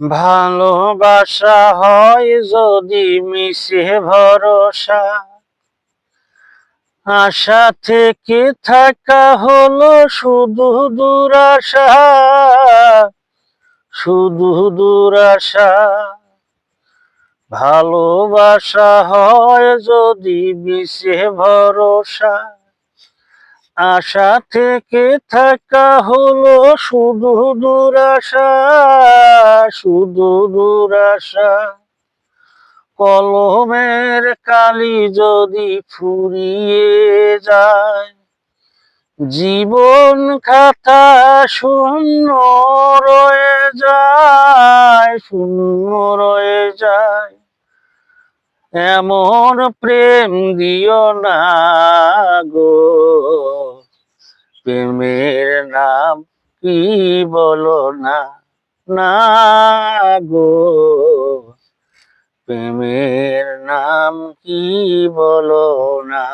ভালোবাসা হয় যদি মিশে ভরসা, আশা থেকে থাকা হলো শুধু দুরাশা, শুধু দুরাশা। ভালোবাসা হয় যদি মিশে ভরসা, আশা থেকে থাকা হলো শুধু দুরাশা, শুধু দুরাশা। কলমের কালি যদি ফুরিয়ে যায়, জীবন খাতা শূন্য রয়ে যায়, শূন্য রয়ে যায়। এমন প্রেম দিও না গো, প্রেমের নাম কি বলো না, না গো, প্রেমের নাম কি বলো না।